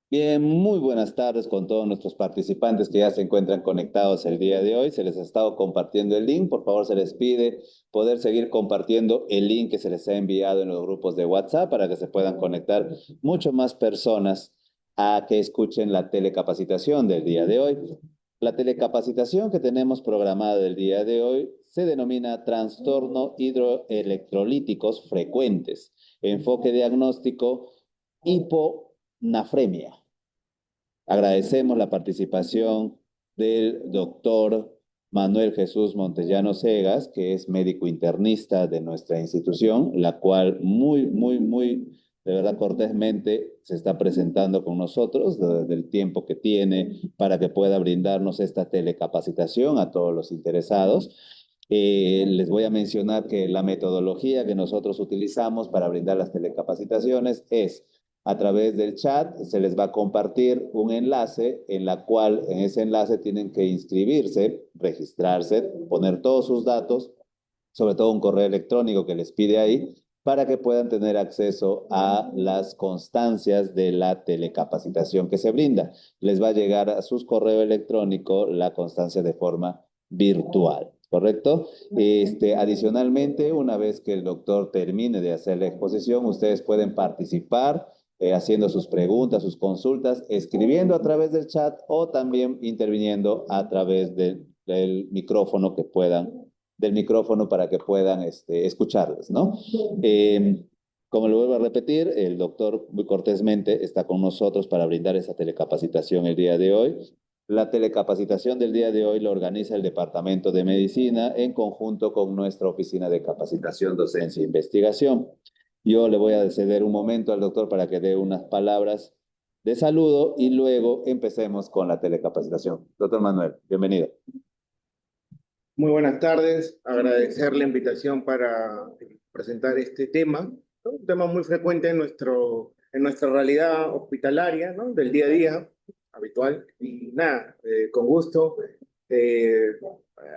Bien, muy buenas tardes con todos nuestros participantes que ya se encuentran conectados el día de hoy. Se les ha estado compartiendo el link. Por favor, se les pide poder seguir compartiendo el link que se les ha enviado en los grupos de WhatsApp para que se puedan conectar mucho más personas a que escuchen la telecapacitación del día de hoy. La telecapacitación que tenemos programada el día de hoy se denomina trastorno hidroelectrolíticos frecuentes, enfoque diagnóstico hiponafremia. Agradecemos la participación del doctor Manuel Jesús Montellano Segas, que es médico internista de nuestra institución, la cual de verdad cortésmente se está presentando con nosotros desde el tiempo que tiene para que pueda brindarnos esta telecapacitación a todos los interesados. Les voy a mencionar que la metodología que nosotros utilizamos para brindar las telecapacitaciones es a través del chat. Se les va a compartir un enlace en la cual en ese enlace tienen que inscribirse, registrarse, poner todos sus datos, sobre todo un correo electrónico que les pide ahí, para que puedan tener acceso a las constancias de la telecapacitación que se brinda. Les va a llegar a sus correo electrónico la constancia de forma virtual. ¿Correcto? Adicionalmente, una vez que el doctor termine de hacer la exposición, ustedes pueden participar haciendo sus preguntas, sus consultas, escribiendo a través del chat o también interviniendo a través del micrófono del micrófono para que puedan escucharles, ¿no? Eh, Como lo vuelvo a repetir, el doctor muy cortésmente está con nosotros para brindar esa telecapacitación el día de hoy. La telecapacitación del día de hoy lo organiza el Departamento de Medicina en conjunto con nuestra Oficina de Capacitación, Docencia e Investigación. Yo le voy a ceder un momento al doctor para que dé unas palabras de saludo y luego empecemos con la telecapacitación. Doctor Manuel, bienvenido. Muy buenas tardes, agradecer la invitación para presentar este tema, ¿no? Un tema muy frecuente en nuestra realidad hospitalaria, ¿no? Del día a día, habitual. Y nada, con gusto, eh,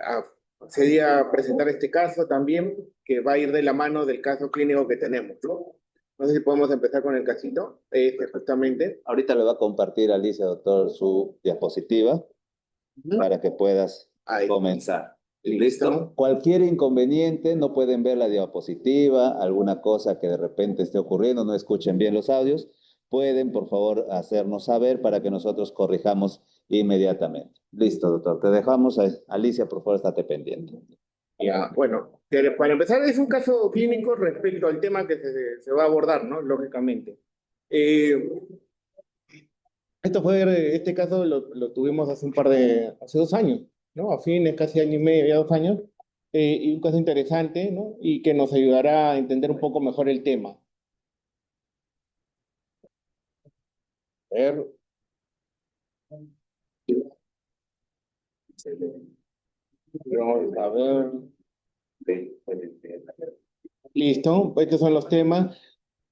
a- accedí a presentar este caso también, que va a ir de la mano del caso clínico que tenemos, ¿no? No sé si podemos empezar con el casito, justamente. Ahorita le va a compartir a Alicia, doctor, su diapositiva Ujú. para que puedas Ahí, comenzar. ¿Listo? listo. Cualquier inconveniente, no pueden ver la diapositiva, alguna cosa que de repente esté ocurriendo, no escuchen bien los audios, pueden, por favor, hacernos saber para que nosotros corrijamos inmediatamente. Listo, doctor. Te dejamos. Alicia, por favor, estate pendiente. Ya, bueno, para empezar es un caso clínico respecto al tema que se va a abordar, ¿no? Lógicamente. Eh, este caso lo tuvimos hace 2 años, ¿no? A fines, casi año y medio, ya 2 años, y un caso interesante, ¿no? Y que nos ayudará a entender un poco mejor el tema. A ver, vamos a ver. Listo, estos son los temas.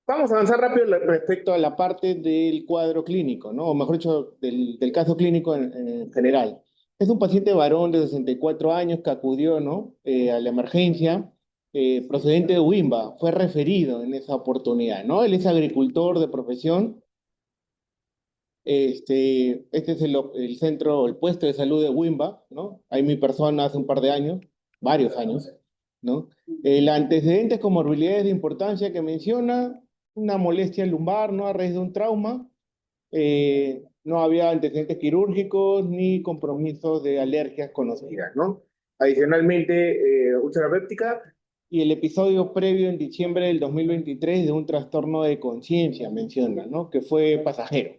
Vamos a avanzar rápido respecto a la parte del cuadro clínico, ¿no? O mejor dicho, del caso clínico en general. Es un paciente varón de 64 años que acudió, ¿no? A la emergencia, procedente de Wimba. Fue referido en esa oportunidad, ¿no? Él es agricultor de profesión. Este es el centro, el puesto de salud de Wimba, ¿no? Ahí mi persona hace un par de años, varios años, ¿no? El antecedente es comorbilidades de importancia que menciona, una molestia lumbar, ¿no? A raíz de un trauma. No había antecedentes quirúrgicos ni compromisos de alergias conocidas, ¿no? Adicionalmente, úlcera péptica y el episodio previo en diciembre del 2023 de un trastorno de conciencia, menciona, ¿no? Que fue pasajero.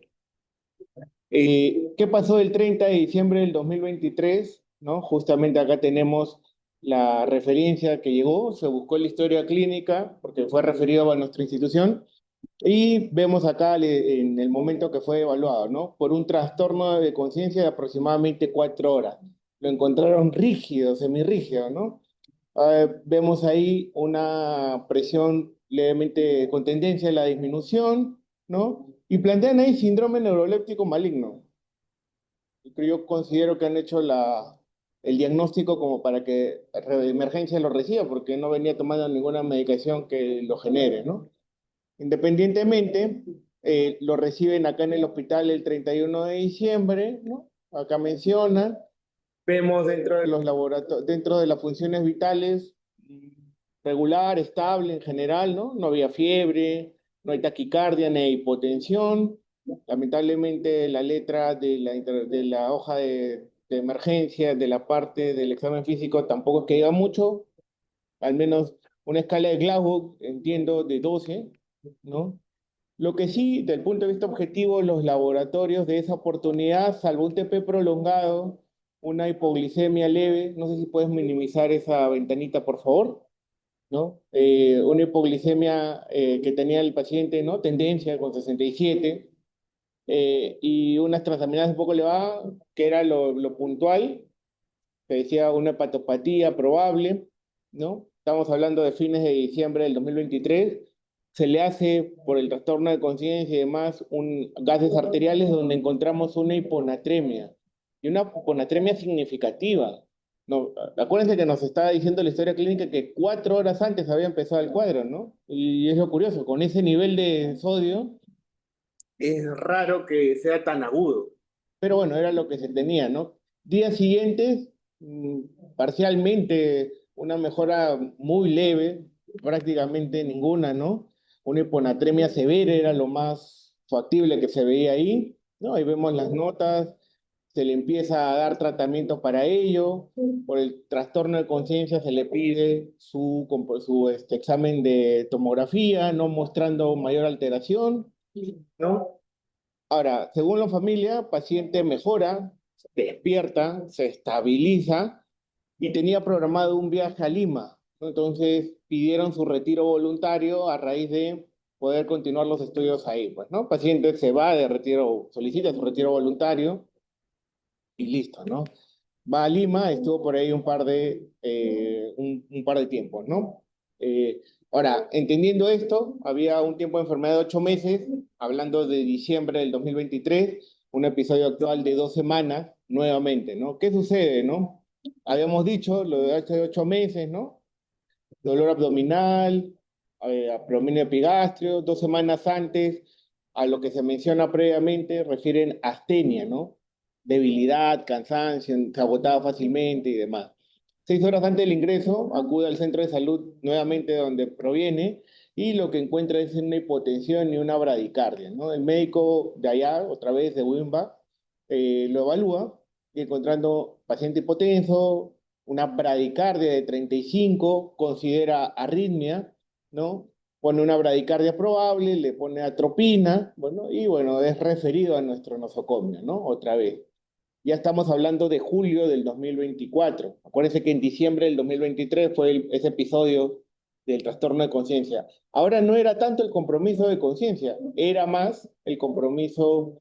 ¿Qué pasó el 30 de diciembre del 2023? ¿No? Justamente acá tenemos la referencia que llegó, se buscó la historia clínica porque fue referido a nuestra institución y vemos acá en el momento que fue evaluado, ¿no? Por un trastorno de conciencia de aproximadamente 4 horas. Lo encontraron rígido, semirrígido, ¿no? Vemos ahí una presión levemente con tendencia a la disminución, ¿no? Y plantean ahí síndrome neuroléptico maligno. Yo considero que han hecho el diagnóstico como para que de emergencia lo reciba, porque no venía tomando ninguna medicación que lo genere, ¿no? Independientemente, Lo reciben acá en el hospital el 31 de diciembre, ¿no? Acá mencionan. Vemos dentro de los laboratorios, dentro de las funciones vitales, regular, estable en general, ¿no? No había fiebre, no hay taquicardia ni hipotensión. Lamentablemente la letra de la hoja de emergencia, de la parte del examen físico, tampoco es que diga mucho, al menos una escala de Glasgow, entiendo, de 12, ¿no? Lo que sí, del punto de vista objetivo, los laboratorios de esa oportunidad, salvo un TP prolongado, una hipoglicemia leve, no sé si puedes minimizar esa ventanita, por favor, ¿no? Una hipoglicemia que tenía el paciente, ¿no? Tendencia con 67, y unas transaminadas un poco elevadas, que era lo puntual, que decía una hepatopatía probable, ¿no? Estamos hablando de fines de diciembre del 2023. Se le hace por el trastorno de conciencia y demás gases arteriales donde encontramos una hiponatremia y una hiponatremia significativa. No, acuérdense que nos estaba diciendo la historia clínica que 4 horas antes había empezado el cuadro, ¿no? Y es lo curioso, con ese nivel de sodio es raro que sea tan agudo. Pero bueno, era lo que se tenía, ¿no? Días siguientes, parcialmente una mejora muy leve, prácticamente ninguna, ¿no? Una hiponatremia severa era lo más factible que se veía ahí, ¿no? Ahí vemos las notas, se le empieza a dar tratamiento para ello, por el trastorno de conciencia se le pide su examen de tomografía, no mostrando mayor alteración, ¿no? Ahora, según la familia, paciente mejora, despierta, se estabiliza y tenía programado un viaje a Lima, ¿no? Entonces pidieron su retiro voluntario a raíz de poder continuar los estudios ahí, pues, ¿no? Paciente se va de retiro, solicita su retiro voluntario y listo, ¿no? Va a Lima, estuvo por ahí un par de tiempos, ¿no? Eh, Ahora, entendiendo esto, había un tiempo de enfermedad de 8 meses, hablando de diciembre del 2023, un episodio actual de 2 semanas, nuevamente, ¿no? ¿Qué sucede, no? Habíamos dicho lo de hace 8 meses, ¿no? Dolor abdominal, abdominio epigastrio, 2 semanas antes, a lo que se menciona previamente, refieren astenia, ¿no? Debilidad, cansancio, se agotaba fácilmente y demás. 6 horas antes del ingreso, acude al centro de salud nuevamente donde proviene y lo que encuentra es una hipotensión y una bradicardia, ¿no? El médico de allá, otra vez de Wimba, lo evalúa y encontrando paciente hipotenso, una bradicardia de 35, considera arritmia, ¿no? Pone una bradicardia probable, le pone atropina, bueno, y bueno, es referido a nuestro nosocomio, ¿no? Otra vez. Ya estamos hablando de julio del 2024. Acuérdense que en diciembre del 2023 fue ese episodio del trastorno de conciencia. Ahora no era tanto el compromiso de conciencia, era más el compromiso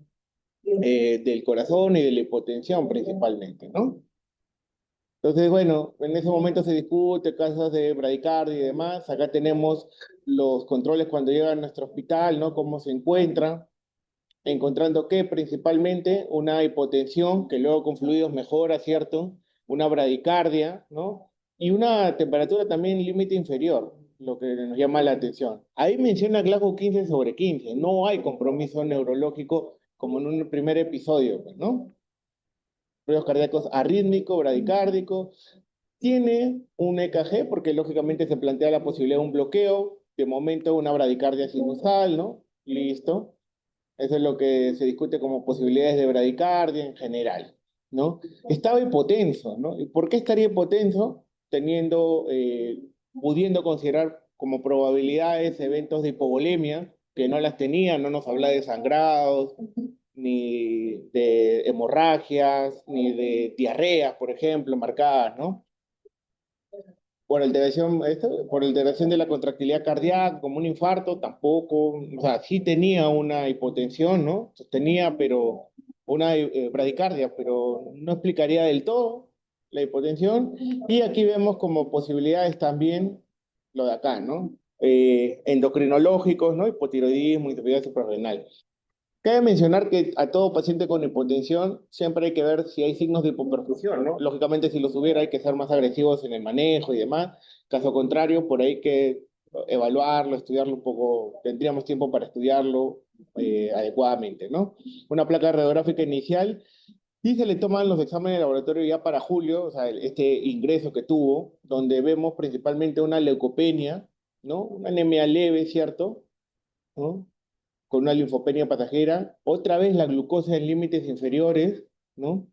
del corazón y de la hipotensión principalmente, ¿no? Entonces, bueno, en ese momento se discute casos de bradicardia y demás. Acá tenemos los controles cuando llega a nuestro hospital, ¿no? Cómo se encuentra, encontrando que principalmente una hipotensión que luego con fluidos mejora, ¿cierto? Una bradicardia, ¿no? Y una temperatura también límite inferior, lo que nos llama la atención. Ahí menciona Glasgow 15/15, no hay compromiso neurológico como en un primer episodio, pues, ¿no? Ruidos cardíacos arrítmico, bradicárdico. Tiene un EKG porque lógicamente se plantea la posibilidad de un bloqueo, de momento una bradicardia sinusal, ¿no? Listo. Eso es lo que se discute como posibilidades de bradicardia en general, ¿no? Estaba hipotenso, ¿no? ¿Y por qué estaría hipotenso? Pudiendo considerar como probabilidades eventos de hipovolemia, que no las tenía, no nos habla de sangrados, ni de hemorragias, ni de diarreas, por ejemplo, marcadas, ¿no? Por alteración de la contractilidad cardíaca, como un infarto, tampoco, o sea, sí tenía una hipotensión, ¿no? Sostenía, pero una bradicardia, pero no explicaría del todo la hipotensión. Y aquí vemos como posibilidades también lo de acá, ¿no? Endocrinológicos, ¿no? Hipotiroidismo, insuficiencia suprarrenal. Cabe mencionar que a todo paciente con hipotensión siempre hay que ver si hay signos de hipoperfusión, ¿no? Lógicamente, si los hubiera, hay que ser más agresivos en el manejo y demás. Caso contrario, por ahí hay que evaluarlo, estudiarlo un poco. Tendríamos tiempo para estudiarlo adecuadamente, ¿no? Una placa radiográfica inicial y se le toman los exámenes de laboratorio ya para julio, o sea, este ingreso que tuvo, donde vemos principalmente una leucopenia, ¿no? Una anemia leve, ¿cierto? ¿No? Con una linfopenia pasajera. Otra vez la glucosa en límites inferiores, ¿no?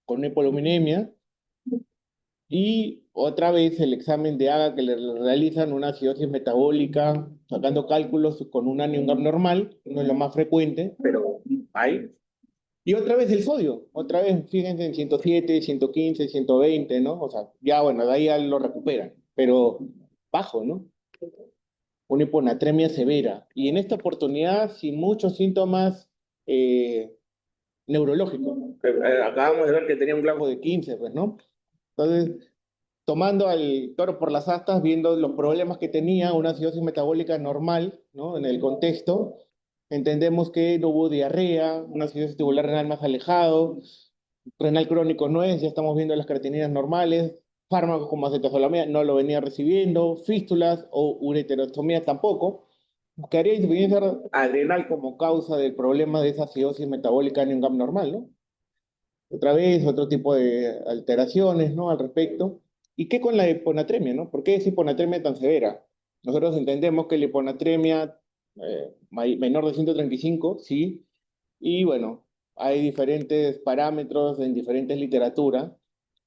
Con una hipoluminemia. Y otra vez el examen de AGA que le realizan una acidosis metabólica, sacando cálculos con un anión abnormal, no es lo más frecuente, pero hay. Y otra vez el sodio, otra vez, fíjense en 107, 115, 120, ¿no? O sea, ya bueno, de ahí ya lo recuperan, pero bajo, ¿no? Una hiponatremia severa. Y en esta oportunidad, sin muchos síntomas eh, neurológicos. Acabamos de ver que tenía un glajo de 15, pues, ¿no? Entonces, tomando al toro por las astas, viendo los problemas que tenía, una acidosis metabólica normal, ¿no? En el contexto, entendemos que no hubo diarrea, una acidosis tubular renal más alejado, renal crónico no es, ya estamos viendo las creatininas normales, fármacos como acetazolamida no lo venía recibiendo, fístulas o ureterostomía tampoco. Buscaría insuficiencia adrenal como causa del problema de esa acidosis metabólica en un GAP normal, ¿no? Otra vez, otro tipo de alteraciones, ¿no? Al respecto. ¿Y qué con la hiponatremia, no? ¿Por qué es hiponatremia tan severa? Nosotros entendemos que la hiponatremia menor de 135, sí, y bueno, hay diferentes parámetros en diferentes literaturas.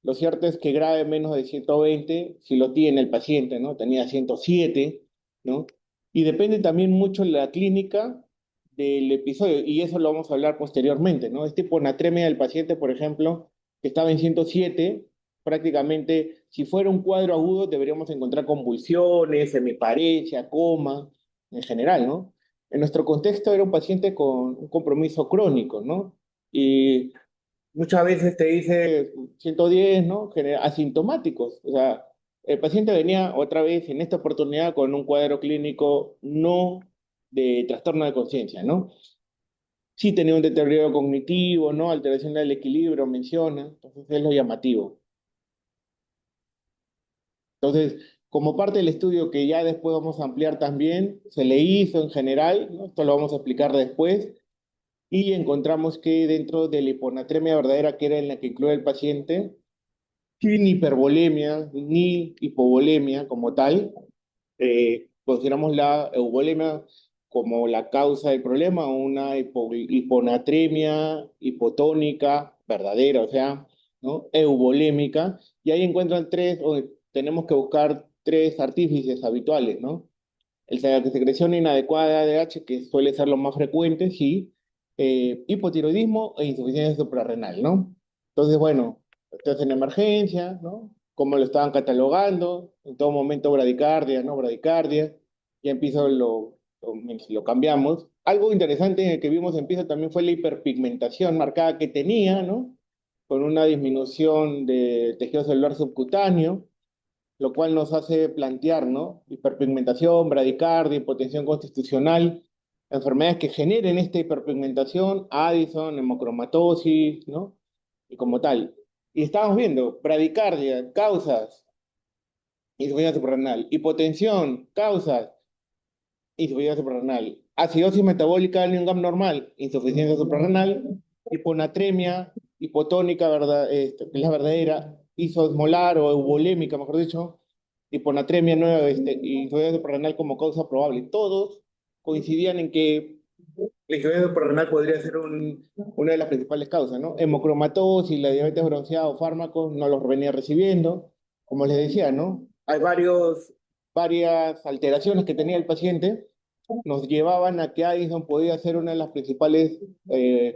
Lo cierto es que grave menos de 120, si lo tiene el paciente, ¿no? Tenía 107, ¿no? Y depende también mucho la clínica del episodio, y eso lo vamos a hablar posteriormente, ¿no? Este hiponatremia del paciente, por ejemplo, que estaba en 107, prácticamente, si fuera un cuadro agudo, deberíamos encontrar convulsiones, semiparesia, coma, en general, ¿no? En nuestro contexto era un paciente con un compromiso crónico, ¿no? Y muchas veces te dice 110, ¿no? Asintomáticos. O sea, el paciente venía otra vez en esta oportunidad con un cuadro clínico no de trastorno de conciencia, ¿no? Sí tenía un deterioro cognitivo, ¿no? Alteración del equilibrio, menciona. Entonces es lo llamativo. Entonces, como parte del estudio que ya después vamos a ampliar también, se le hizo en general, ¿no? Esto lo vamos a explicar después y encontramos que dentro de la hiponatremia verdadera, que era en la que incluye el paciente, sin hipervolemia ni hipovolemia como tal, consideramos la euvolemia como la causa del problema, una hiponatremia hipotónica verdadera, o sea, ¿no? Euvolémica, y ahí encuentran tres, o tenemos que buscar tres artífices habituales, ¿no? La secreción inadecuada de ADH, que suele ser lo más frecuente, sí, hipotiroidismo e insuficiencia suprarrenal, ¿no? Entonces, bueno, estás en emergencia, ¿no? ¿Cómo lo estaban catalogando? En todo momento bradicardia, ¿no? Bradicardia. Ya en piso lo cambiamos. Algo interesante en el que vimos en piso también fue la hiperpigmentación marcada que tenía, ¿no? Con una disminución de tejido celular subcutáneo, lo cual nos hace plantear, ¿no? Hiperpigmentación, bradicardia, hipotensión constitucional, enfermedades que generen esta hiperpigmentación, Addison, hemocromatosis, ¿no? Y como tal. Y estamos viendo, bradicardia, causas, insuficiencia suprarrenal, hipotensión, causas, insuficiencia suprarrenal, acidosis metabólica en un GAM normal, insuficiencia suprarrenal, hiponatremia, hipotónica, ¿verdad? Que es la verdadera, isosmolar o euvolémica, mejor dicho, hiponatremia nueva, insuficiencia suprarrenal como causa probable. Todos coincidían en que la insuficiencia suprarrenal podría ser una de las principales causas, ¿no? Hemocromatosis, la diabetes bronceada o fármacos no los venía recibiendo, como les decía, ¿no? Hay varias alteraciones que tenía el paciente, nos llevaban a que Addison podía ser una de las principales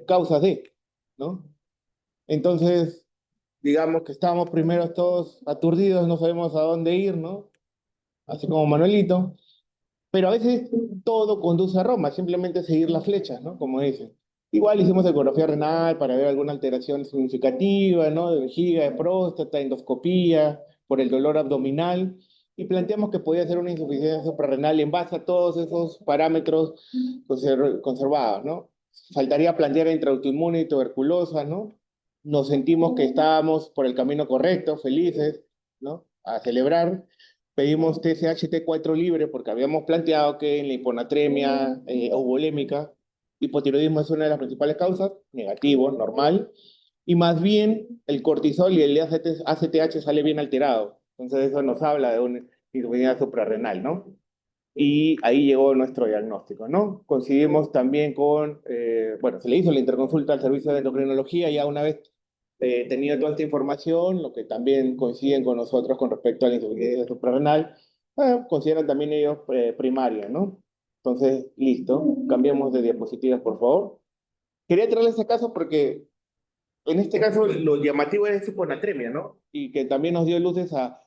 causas de, ¿no? Entonces, digamos que estábamos primero todos aturdidos, no sabemos a dónde ir, ¿no? Así como Manuelito, pero a veces todo conduce a Roma, simplemente seguir las flechas, ¿no? Como dicen. Igual hicimos ecografía renal para ver alguna alteración significativa, ¿no? De vejiga, de próstata, endoscopía, por el dolor abdominal, y planteamos que podía ser una insuficiencia suprarrenal en base a todos esos parámetros conservados, ¿no? Faltaría plantear intraautoinmune y tuberculosa, ¿no? Nos sentimos que estábamos por el camino correcto, felices, ¿no? A celebrar. Pedimos TSH T4 libre porque habíamos planteado que en la hiponatremia euvolémica hipotiroidismo es una de las principales causas, negativo, normal, y más bien el cortisol y el ACTH sale bien alterado. Entonces eso nos habla de una insuficiencia suprarrenal, ¿no? Y ahí llegó nuestro diagnóstico, ¿no? Coincidimos también con, bueno, se le hizo la interconsulta al servicio de endocrinología ya una vez tenido toda esta información, lo que también coinciden con nosotros con respecto a la insuficiencia suprarrenal, consideran también ellos primaria, ¿no? Entonces, listo, cambiemos de diapositivas, por favor. Quería traerles este caso porque en este caso lo llamativo es hiponatremia, ¿no? Y que también nos dio luces a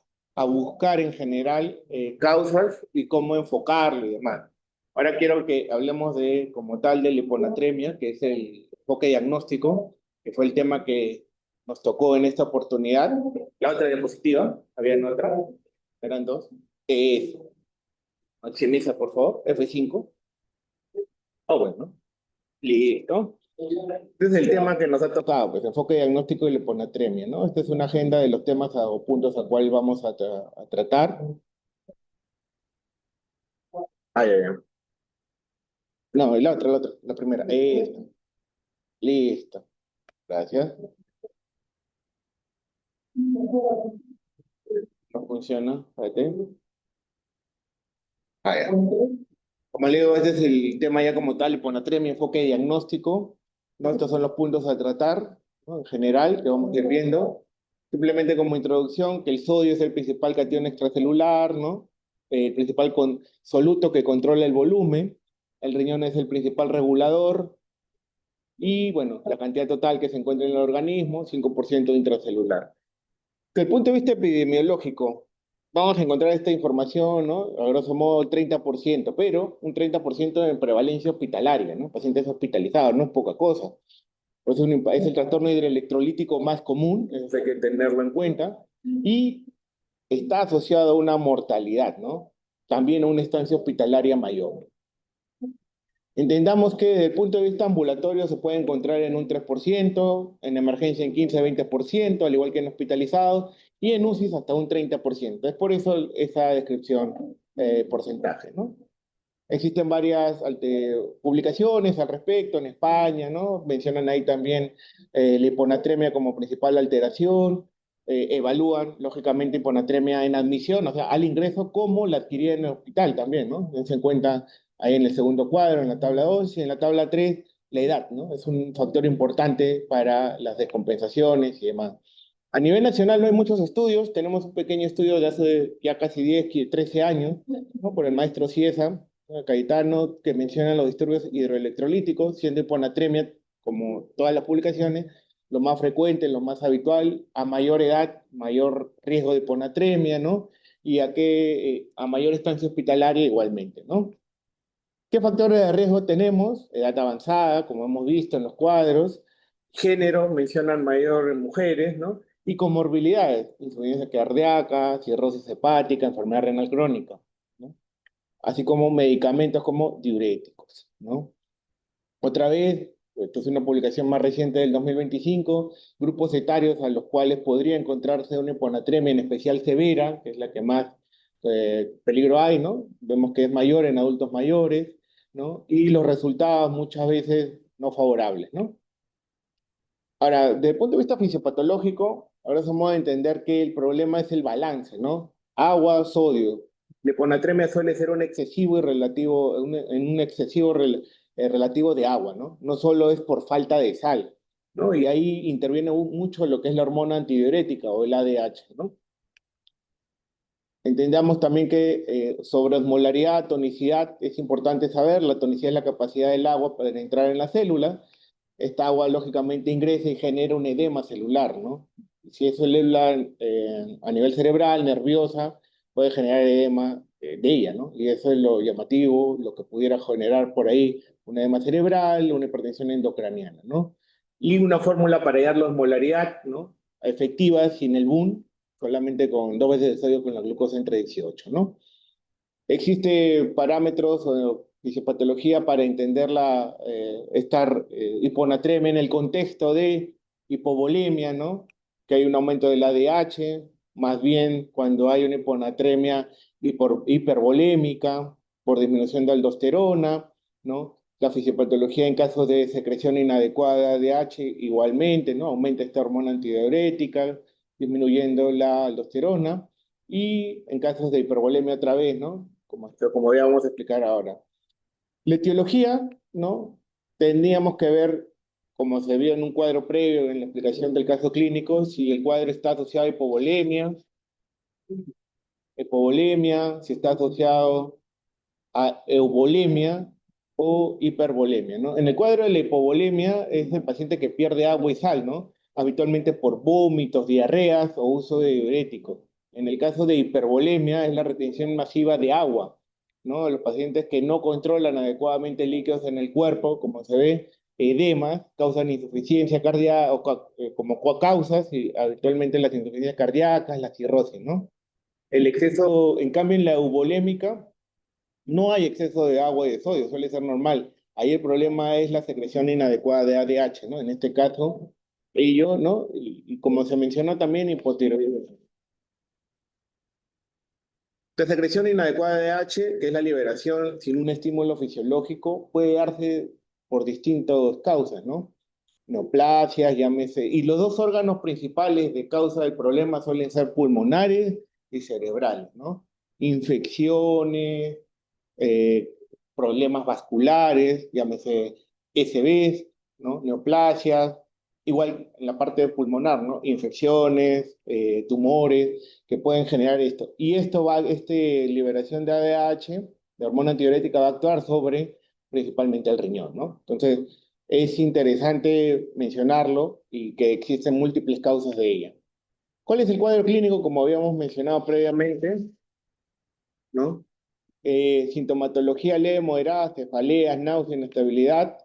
buscar en general causas y cómo enfocarlo y demás. Ahora quiero que hablemos de, como tal, de la hiponatremia, que es el enfoque diagnóstico, que fue el tema que nos tocó en esta oportunidad. La otra diapositiva, había otra, eran dos. Maximiza, por favor, F5. Oh, bueno, listo. Este es el tema que nos ha tocado, pues enfoque diagnóstico y la hiponatremia, ¿no? Esta es una agenda de los temas o puntos a cual vamos a tratar. Ay, ay, ay. No, y la otra, la primera. Esta. Listo. Gracias. No funciona. Espérate. Ah, ya. Como le digo, este es el tema ya como tal, hiponatremia, enfoque diagnóstico, ¿no? Estos son los puntos a tratar, ¿no? En general, que vamos a ir viendo. Simplemente como introducción, que el sodio es el principal catión extracelular, ¿no? El principal soluto que controla el volumen, el riñón es el principal regulador, y bueno, la cantidad total que se encuentra en el organismo, 5% intracelular. Desde el punto de vista epidemiológico, vamos a encontrar esta información, ¿no? A grosso modo 30%, pero un 30% en prevalencia hospitalaria, ¿no? Pacientes hospitalizados, no es poca cosa. Pues es el trastorno hidroelectrolítico más común, eso hay que tenerlo en cuenta, y está asociado a una mortalidad, ¿no? También a una estancia hospitalaria mayor. Entendamos que desde el punto de vista ambulatorio se puede encontrar en un 3%, en emergencia en 15-20%, al igual que en hospitalizados, y en UCIs hasta un 30%. Es por eso esa descripción porcentaje, ¿no? Existen varias publicaciones al respecto en España, ¿no? Mencionan ahí también la hiponatremia como principal alteración, evalúan lógicamente hiponatremia en admisión, o sea, al ingreso, como la adquirida en el hospital también, ¿no? Se encuentra ahí en el segundo cuadro, en la tabla 2 y en la tabla 3, la edad, ¿no? Es un factor importante para las descompensaciones y demás. A nivel nacional no hay muchos estudios, tenemos un pequeño estudio de hace ya casi 10, 13 años, ¿no? Por el maestro Ciesa, Cayetano, que menciona los disturbios hidroelectrolíticos, siendo hiponatremia, como todas las publicaciones, lo más frecuente, lo más habitual, a mayor edad, mayor riesgo de hiponatremia, ¿no? Y a mayor estancia hospitalaria igualmente, ¿no? ¿Qué factores de riesgo tenemos? Edad avanzada, como hemos visto en los cuadros, género, mencionan mayor en mujeres, ¿no? Y comorbilidades, insuficiencia cardíaca, cirrosis hepática, enfermedad renal crónica, ¿no? Así como medicamentos como diuréticos, ¿no? Otra vez, esto es una publicación más reciente del 2025, grupos etarios a los cuales podría encontrarse una hiponatremia en especial severa, que es la que más peligro hay, ¿no? Vemos que es mayor en adultos mayores, ¿no? Y los resultados muchas veces no favorables, ¿no? Ahora, desde el punto de vista fisiopatológico, ahora somos de entender que el problema es el balance, ¿no? Agua, sodio. La hiponatremia suele ser un excesivo y relativo, en un excesivo relativo de agua, ¿no? No solo es por falta de sal, ¿no? Y ahí interviene mucho lo que es la hormona antidiurética o el ADH, ¿no? Entendamos también que sobre osmolaridad, tonicidad, es importante saber, la tonicidad es la capacidad del agua para entrar en la célula. Esta agua lógicamente ingresa y genera un edema celular, ¿no? Si es célula a nivel cerebral, nerviosa, puede generar edema de ella, ¿no? Y eso es lo llamativo, lo que pudiera generar por ahí un edema cerebral, una hipertensión endocraniana, ¿no? Y una fórmula para hallar la osmolaridad, ¿no? Efectiva sin el boom, solamente con 2 veces de sodio con la glucosa entre 18, ¿no? ¿Existe parámetros o fisiopatología para entender esta hiponatremia en el contexto de hipovolemia, ¿no? Que hay un aumento del ADH, más bien cuando hay una hiponatremia hipervolémica por disminución de aldosterona, ¿no? La fisiopatología en casos de secreción inadecuada de H igualmente, ¿no? Aumenta esta hormona antidiurética, disminuyendo la aldosterona. Y en casos de hipervolemia otra vez, ¿no? Como ya vamos a explicar ahora. La etiología, ¿no? Tendríamos que ver, como se vio en un cuadro previo en la explicación del caso clínico, si el cuadro está asociado a hipovolemia, si está asociado a euvolemia o hipervolemia, ¿no? En el cuadro de la hipovolemia es el paciente que pierde agua y sal, ¿no? Habitualmente por vómitos, diarreas o uso de diuréticos. En el caso de hipervolemia es la retención masiva de agua, ¿no? Los pacientes que no controlan adecuadamente líquidos en el cuerpo, como se ve, edemas, causan insuficiencia cardíaca, como causas, y habitualmente las insuficiencias cardíacas, la cirrosis, ¿no? El exceso, en cambio, en la euvolémica, no hay exceso de agua y de sodio, suele ser normal. Ahí el problema es la secreción inadecuada de ADH, ¿no? En este caso, ello, ¿no? Y como se menciona también, hipotiroidismo. La secreción inadecuada de ADH, que es la liberación sin un estímulo fisiológico, puede darse por distintas causas, ¿no? Neoplasias, llámese. Y los dos órganos principales de causa del problema suelen ser pulmonares y cerebrales, ¿no? Infecciones, eh, problemas vasculares, llámese SBs, ¿no? Neoplasias, igual en la parte pulmonar, ¿no? Infecciones, tumores que pueden generar esto. Y esto va, liberación de ADH, de hormona antidiurética, va a actuar sobre principalmente el riñón, ¿no? Entonces, es interesante mencionarlo y que existen múltiples causas de ella. ¿Cuál es el cuadro clínico? Como habíamos mencionado previamente, ¿no? Sintomatología leve, moderada, cefaleas, náusea, inestabilidad,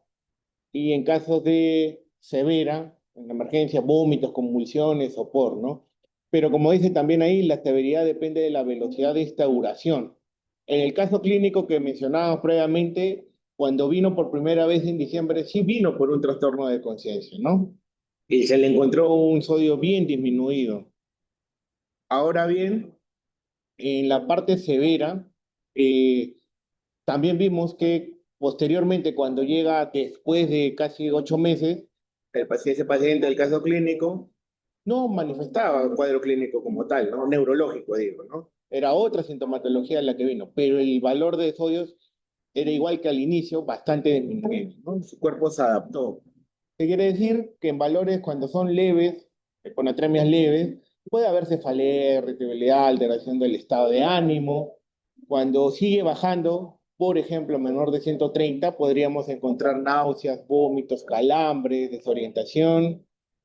y en casos de severa, en emergencia, vómitos, convulsiones, sopor, ¿no? Pero como dice también ahí, la severidad depende de la velocidad de instauración. En el caso clínico que mencionábamos previamente, cuando vino por primera vez en diciembre, sí vino por un trastorno de conciencia, ¿no? Y se le encontró un sodio bien disminuido. Ahora bien, en la parte severa, eh, también vimos que posteriormente, cuando llega después de casi 8 meses, ese paciente del caso clínico no manifestaba un cuadro clínico como tal, ¿no? Neurológico, digo, ¿no? Era otra sintomatología la que vino, pero el valor de sodios era igual que al inicio, bastante disminuido, ¿no? Su cuerpo se adaptó. ¿Qué quiere decir? Que en valores cuando son leves, con atremias leves, puede haber cefalea, irritabilidad, alteración del estado de ánimo. Cuando sigue bajando, por ejemplo, menor de 130, podríamos encontrar náuseas, vómitos, calambres, desorientación.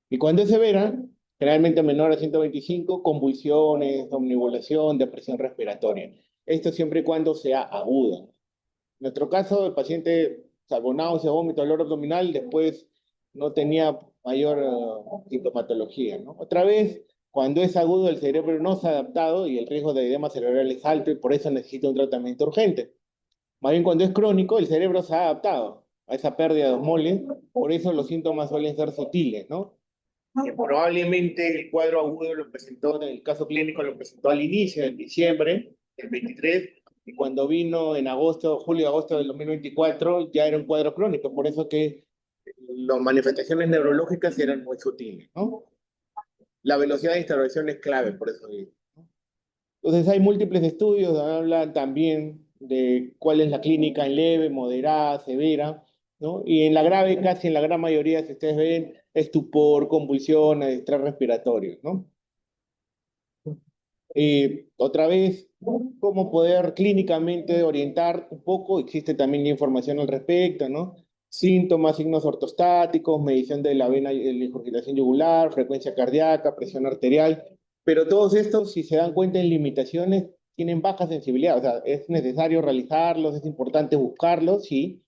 Y cuando es severa, generalmente menor a 125, convulsiones, somnivolación, depresión respiratoria. Esto siempre y cuando sea aguda. En nuestro caso, el paciente, salvo náusea, vómito, dolor abdominal, después no tenía mayor sintomatología, ¿no? Otra vez, cuando es agudo, el cerebro no se ha adaptado y el riesgo de edema cerebral es alto y por eso necesita un tratamiento urgente. Más bien, cuando es crónico, el cerebro se ha adaptado a esa pérdida de osmoles, por eso los síntomas suelen ser sutiles, ¿no? Que probablemente el cuadro agudo lo presentó, en el caso clínico lo presentó al inicio, en diciembre del 23, y cuando vino en agosto, julio-agosto del 2024, ya era un cuadro crónico, por eso que las manifestaciones neurológicas eran muy sutiles, ¿no? La velocidad de instauración es clave, por eso digo. Entonces hay múltiples estudios donde hablan también de cuál es la clínica en leve, moderada, severa, ¿no? Y en la grave, casi en la gran mayoría, si ustedes ven, estupor, convulsiones, estrés respiratorio, ¿no? Otra vez, cómo poder clínicamente orientar un poco, existe también información al respecto, ¿no? Síntomas, signos ortostáticos, medición de la vena, la ingurgitación yugular, frecuencia cardíaca, presión arterial, pero todos estos, si se dan cuenta en limitaciones, tienen baja sensibilidad, o sea, es necesario realizarlos, es importante buscarlos, sí,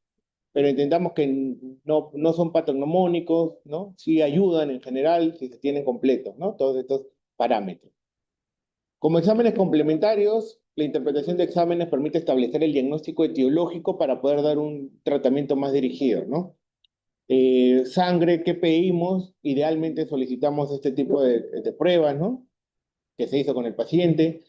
pero entendamos que no son patognomónicos, ¿no? Sí ayudan en general si se tienen completos, ¿no? Todos estos parámetros. Como exámenes complementarios, la interpretación de exámenes permite establecer el diagnóstico etiológico para poder dar un tratamiento más dirigido, ¿no? Sangre que pedimos, idealmente solicitamos este tipo de pruebas, ¿no? Que se hizo con el paciente.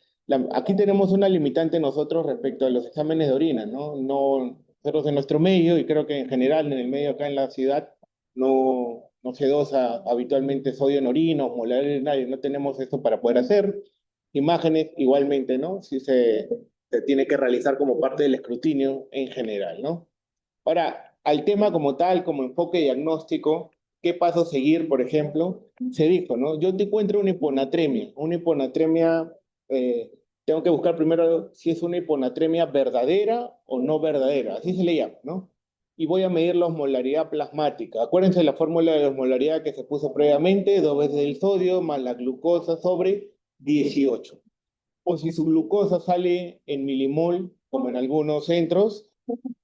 Aquí tenemos una limitante nosotros respecto a los exámenes de orina, ¿no? No, Nosotros en nuestro medio, y creo que en general en el medio acá en la ciudad, no se dosa habitualmente sodio en orina o molar en nadie, no tenemos esto para poder hacer. Imágenes igualmente, ¿no? Sí se tiene que realizar como parte del escrutinio en general, ¿no? Ahora, al tema como tal, como enfoque diagnóstico, ¿qué paso seguir, por ejemplo? Se dijo, ¿no? Yo te encuentro una hiponatremia, tengo que buscar primero si es una hiponatremia verdadera o no verdadera, así se le llama, ¿no? Y voy a medir la osmolaridad plasmática. Acuérdense de la fórmula de osmolaridad que se puso previamente, 2 veces el sodio más la glucosa sobre 18. O si su glucosa sale en milimol, como en algunos centros,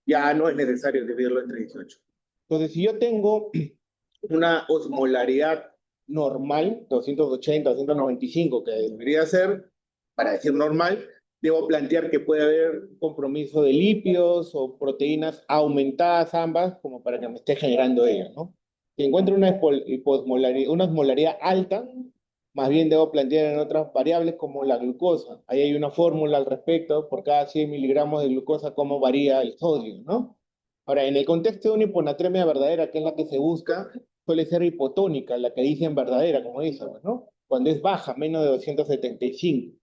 ya no es necesario dividirlo entre 18. Entonces, si yo tengo una osmolaridad normal, 280, 295, que debería ser, para decir normal, debo plantear que puede haber compromiso de lípidos o proteínas aumentadas ambas, como para que me esté generando ello, ¿no? Si encuentro una osmolaridad alta, más bien debo plantear en otras variables como la glucosa. Ahí hay una fórmula al respecto, por cada 100 miligramos de glucosa, cómo varía el sodio, ¿no? Ahora, en el contexto de una hiponatremia verdadera, que es la que se busca, suele ser hipotónica, la que dicen verdadera, como dicen, ¿no? Cuando es baja, menos de 275.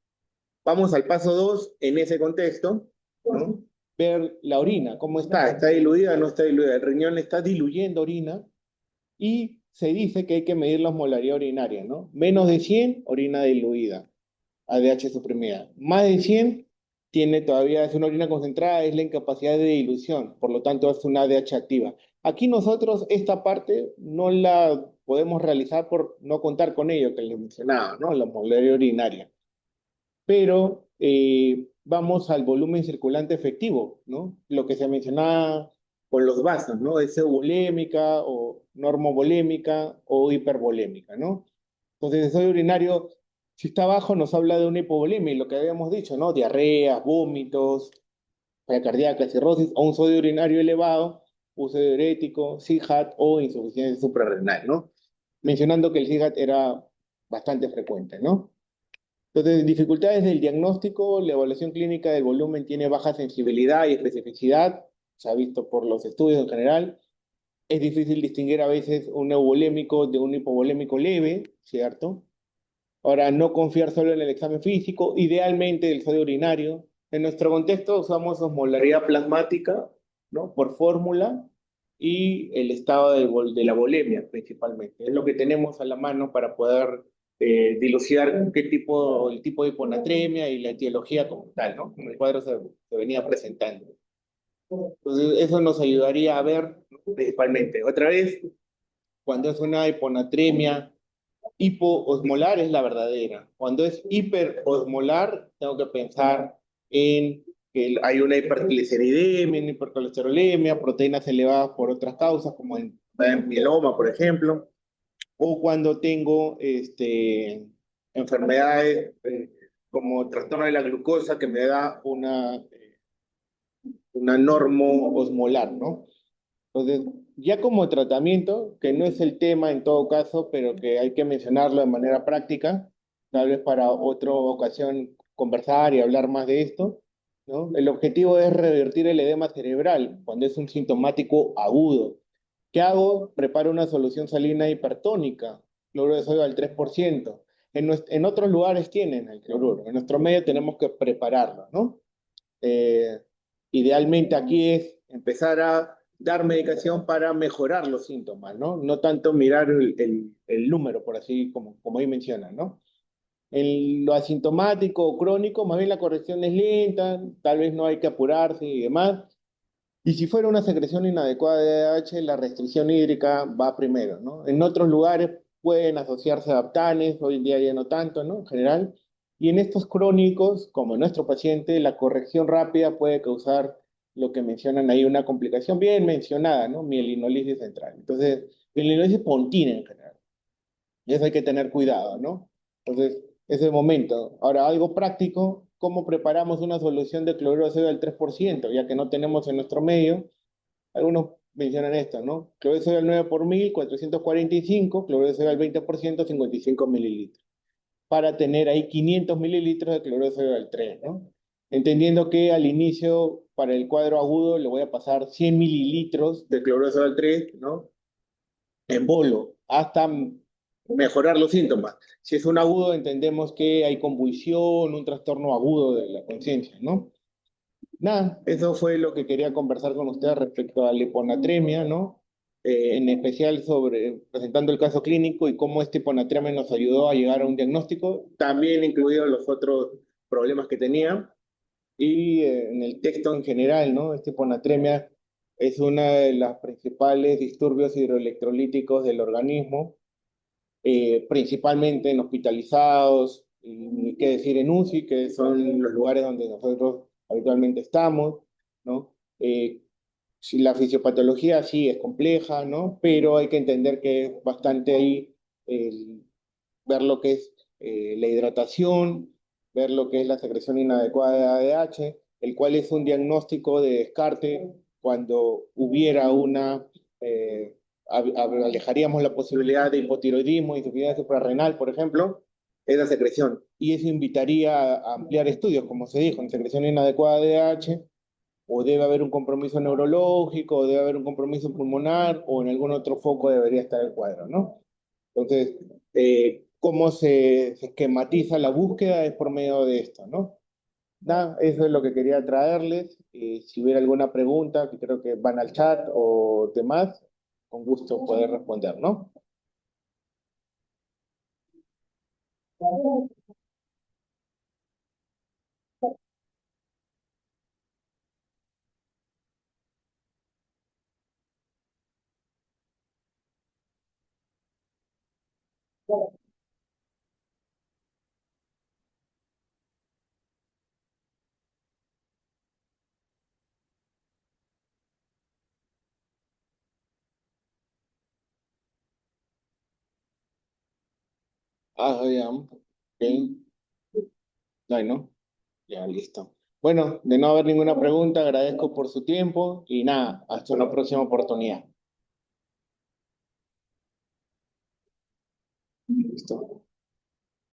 Vamos al paso 2 en ese contexto, ¿no? Ver la orina, cómo está diluida o no está diluida. El riñón está diluyendo orina y se dice que hay que medir la osmolaridad urinaria, ¿no? Menos de 100, orina diluida, ADH suprimida. Más de 100, tiene todavía, es una orina concentrada, es la incapacidad de dilución, por lo tanto es una ADH activa. Aquí nosotros esta parte no la podemos realizar por no contar con ello que les mencionaba, ¿no? La osmolaridad urinaria. Pero vamos al volumen circulante efectivo, ¿no? Lo que se mencionaba con los vasos, ¿no? Es eubolémica o normovolémica o hipervolémica, ¿no? Entonces, el sodio urinario, si está bajo, nos habla de una hipovolemia, y lo que habíamos dicho, ¿no? Diarreas, vómitos, falla cardíaca, cirrosis, o un sodio urinario elevado, uso de diurético, CIGAT o insuficiencia suprarrenal, ¿no? Mencionando que el CIGAT era bastante frecuente, ¿no? Entonces, dificultades del diagnóstico, la evaluación clínica del volumen tiene baja sensibilidad y especificidad, se ha visto por los estudios en general. Es difícil distinguir a veces un eubolémico de un hipovolémico leve, ¿cierto? Ahora, no confiar solo en el examen físico, idealmente el sodio urinario. En nuestro contexto usamos osmolaridad plasmática, ¿no? Por fórmula y el estado de la volemia principalmente. Es lo que tenemos a la mano para poder dilucidar el tipo de hiponatremia y la etiología como tal, ¿no? Como el cuadro se venía presentando. Entonces, eso nos ayudaría a ver, ¿no? Principalmente. Otra vez, cuando es una hiponatremia hipoosmolar es la verdadera. Cuando es hiperosmolar, tengo que pensar en que hay una hipergliceridemia, una hipercolesterolemia, proteínas elevadas por otras causas, como en mieloma, por ejemplo, o cuando tengo enfermedades como trastorno de la glucosa que me da una normoosmolar, ¿no? Entonces, ya como tratamiento, que no es el tema en todo caso, pero que hay que mencionarlo de manera práctica, tal vez para otra ocasión conversar y hablar más de esto, ¿no? El objetivo es revertir el edema cerebral cuando es un sintomático agudo. ¿Qué hago? Preparo una solución salina hipertónica, cloruro de sodio al 3%. En otros lugares tienen el cloruro, en nuestro medio tenemos que prepararlo, ¿no? Eh, Idealmente aquí es empezar a dar medicación para mejorar los síntomas, ¿no? No tanto mirar el número, por así como ahí mencionan, ¿no? En lo asintomático o crónico, más bien la corrección es lenta, tal vez no hay que apurarse y demás. Y si fuera una secreción inadecuada de ADH, la restricción hídrica va primero, ¿no? En otros lugares pueden asociarse adaptanes, hoy en día ya no tanto, ¿no? En general. Y en estos crónicos, como en nuestro paciente, la corrección rápida puede causar lo que mencionan ahí, una complicación bien mencionada, ¿no? Mielinolisis central. Entonces, mielinolisis pontina en general. Y eso hay que tener cuidado, ¿no? Entonces, ese es el momento. Ahora, algo práctico, ¿cómo preparamos una solución de cloruro de sodio al 3%? Ya que no tenemos en nuestro medio, algunos mencionan esto, ¿no? Cloruro de sodio al 9 por 1000, 445, cloruro de sodio al 20%, 55 mililitros. Para tener ahí 500 mililitros de cloruro de sodio al 3, ¿no? entendiendo que al inicio, para el cuadro agudo, le voy a pasar 100 mililitros de cloruro de sodio 3, ¿no? En bolo, hasta mejorar los síntomas. Si es un agudo, entendemos que hay convulsión, un trastorno agudo de la conciencia, ¿no? Nada, eso fue lo que quería conversar con ustedes respecto a la hiponatremia, ¿no? En especial sobre presentando el caso clínico y cómo este hiponatremia nos ayudó a llegar a un diagnóstico, también incluidos los otros problemas que tenía. Y en el texto en general, ¿no? Esta hiponatremia es una de las principales disturbios hidroelectrolíticos del organismo, principalmente en hospitalizados, y qué decir en UCI, que son los lugares donde nosotros habitualmente estamos, ¿no? Si la fisiopatología sí es compleja, ¿no? Pero hay que entender que es bastante ahí ver lo que es la hidratación, ver lo que es la secreción inadecuada de ADH, el cual es un diagnóstico de descarte cuando hubiera una, alejaríamos la posibilidad de hipotiroidismo, insuficiencia suprarrenal, por ejemplo, es la secreción. Y eso invitaría a ampliar estudios, como se dijo, en secreción inadecuada de ADH, o debe haber un compromiso neurológico, o debe haber un compromiso pulmonar, o en algún otro foco debería estar el cuadro, ¿no? Entonces, cómo se esquematiza la búsqueda es por medio de esto, ¿no? Nada, eso es lo que quería traerles. Si hubiera alguna pregunta, que creo que van al chat o demás, con gusto poder responder, ¿no? Ah, ya. Ok. Bueno, ya listo. Bueno, de no haber ninguna pregunta, agradezco por su tiempo y nada, hasta una próxima oportunidad. Listo.